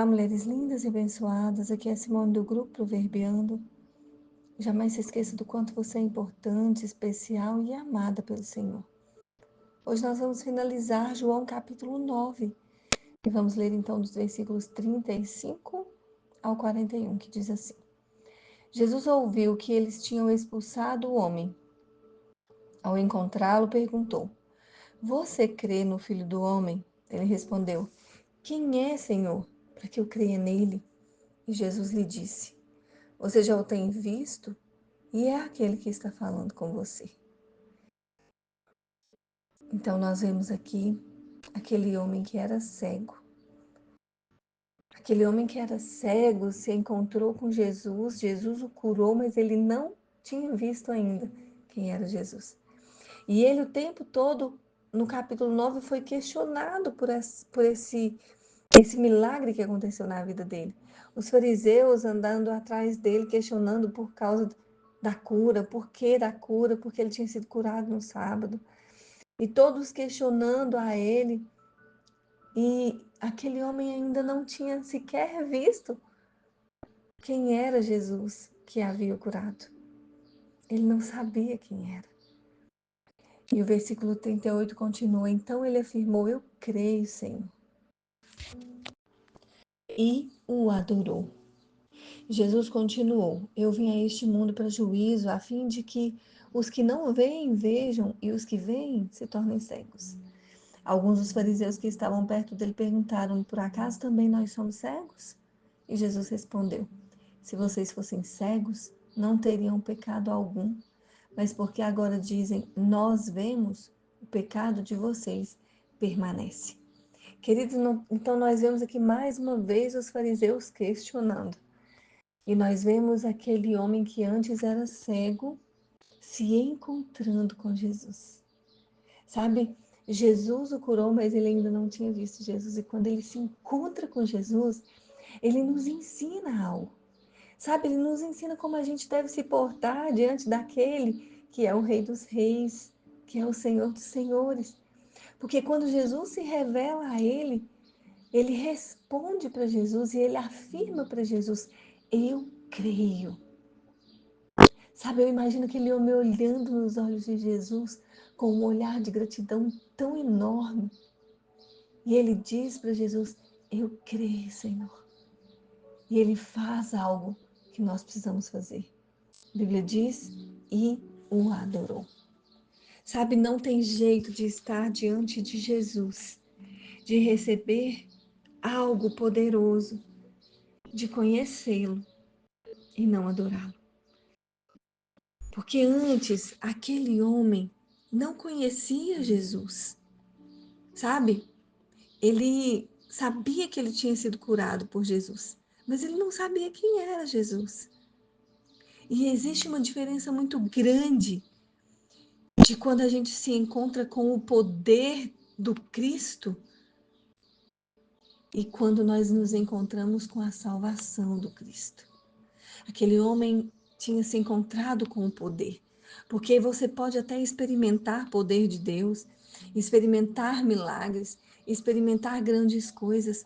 mulheres lindas e abençoadas, aqui é a Simone do Grupo Proverbiando. Jamais se esqueça do quanto você é importante, especial e amada pelo Senhor. Hoje nós vamos finalizar João capítulo 9 e vamos ler então dos versículos 35 ao 41, que diz assim: Jesus ouviu que eles tinham expulsado o homem. Ao encontrá-lo, perguntou: Você crê no Filho do Homem? Ele respondeu: Quem é, Senhor, para que eu creia nele? E Jesus lhe disse: Você já o tem visto e é aquele que está falando com você. Então nós vemos aqui aquele homem que era cego. Aquele homem que era cego se encontrou com Jesus, Jesus o curou, mas ele não tinha visto ainda quem era Jesus. E ele o tempo todo, no capítulo 9, foi questionado por esse milagre que aconteceu na vida dele. Os fariseus andando atrás dele, questionando por causa da cura, por que da cura, porque ele tinha sido curado no sábado. E todos questionando a ele. E aquele homem ainda não tinha sequer visto quem era Jesus que havia curado. Ele não sabia quem era. E o versículo 38 continua: Então ele afirmou: Eu creio, Senhor. E o adorou. Jesus continuou: Eu vim a este mundo para juízo, a fim de que os que não veem vejam e os que veem se tornem cegos. Alguns dos fariseus que estavam perto dele perguntaram: Por acaso também nós somos cegos? E Jesus respondeu: Se vocês fossem cegos, não teriam pecado algum, mas porque agora dizem: Nós vemos, o pecado de vocês permanece. Queridos, então nós vemos aqui mais uma vez os fariseus questionando. E nós vemos aquele homem que antes era cego se encontrando com Jesus. Sabe, Jesus o curou, mas ele ainda não tinha visto Jesus. E quando ele se encontra com Jesus, ele nos ensina algo. Sabe, ele nos ensina como a gente deve se portar diante daquele que é o Rei dos Reis, que é o Senhor dos Senhores. Porque quando Jesus se revela a ele, ele responde para Jesus e ele afirma para Jesus: Eu creio. Sabe, eu imagino aquele homem olhando nos olhos de Jesus com um olhar de gratidão tão enorme. E ele diz para Jesus: Eu creio, Senhor. E ele faz algo que nós precisamos fazer. A Bíblia diz: E o adorou. Sabe, não tem jeito de estar diante de Jesus, de receber algo poderoso, de conhecê-lo e não adorá-lo. Porque antes aquele homem não conhecia Jesus, sabe? Ele sabia que ele tinha sido curado por Jesus, mas ele não sabia quem era Jesus. E existe uma diferença muito grande de quando a gente se encontra com o poder do Cristo e quando nós nos encontramos com a salvação do Cristo. Aquele homem tinha se encontrado com o poder, porque você pode até experimentar poder de Deus, experimentar milagres, experimentar grandes coisas,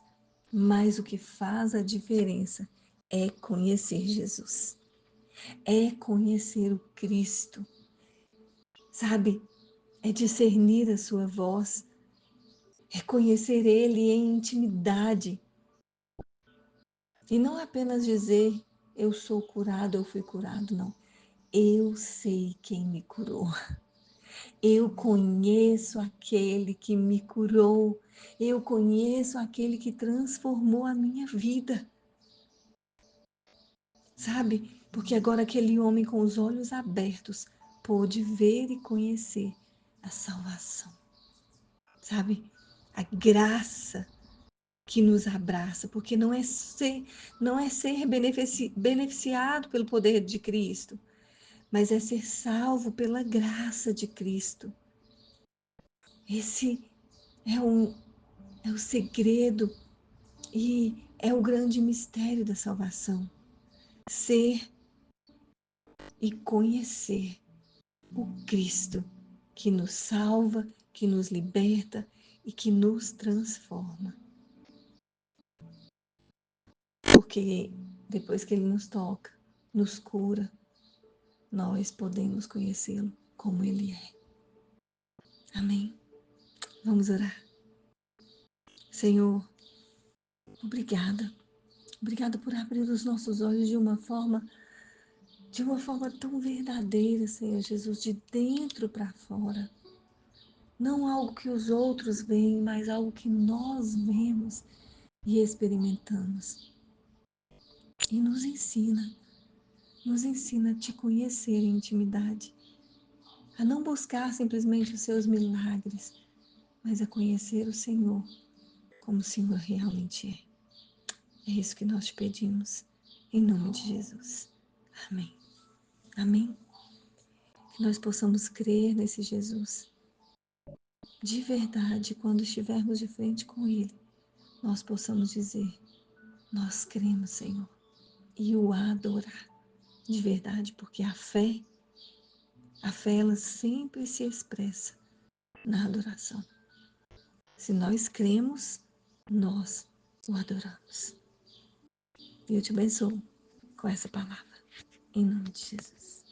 mas o que faz a diferença é conhecer Jesus, é conhecer o Cristo, sabe? É discernir a sua voz, é conhecer Ele em intimidade e não apenas dizer eu sou curado, eu fui curado, não. Eu sei quem me curou. Eu conheço aquele que me curou. Eu conheço aquele que transformou a minha vida. Sabe? Porque agora aquele homem com os olhos abertos pôde ver e conhecer a salvação. Sabe? A graça que nos abraça, porque não é ser beneficiado pelo poder de Cristo, mas é ser salvo pela graça de Cristo. Esse é o segredo e é o grande mistério da salvação. Ser e conhecer o Cristo que nos salva, que nos liberta e que nos transforma. porque depois que Ele nos toca, nos cura, nós podemos conhecê-lo como Ele é. Amém? Vamos orar. Senhor, obrigada. Obrigada por abrir os nossos olhos de uma forma tão verdadeira, Senhor Jesus, de dentro para fora. Não algo que os outros veem, mas algo que nós vemos e experimentamos. E nos ensina a te conhecer em intimidade, a não buscar simplesmente os seus milagres, mas a conhecer o Senhor como o Senhor realmente é. É isso que nós te pedimos, em nome de Jesus. Amém. Amém. Que nós possamos crer nesse Jesus. De verdade, quando estivermos de frente com Ele, nós possamos dizer: nós cremos, Senhor, e o adorar de verdade, porque a fé ela sempre se expressa na adoração. Se nós cremos, nós o adoramos. E eu te abençoo com essa palavra, em nome de Jesus.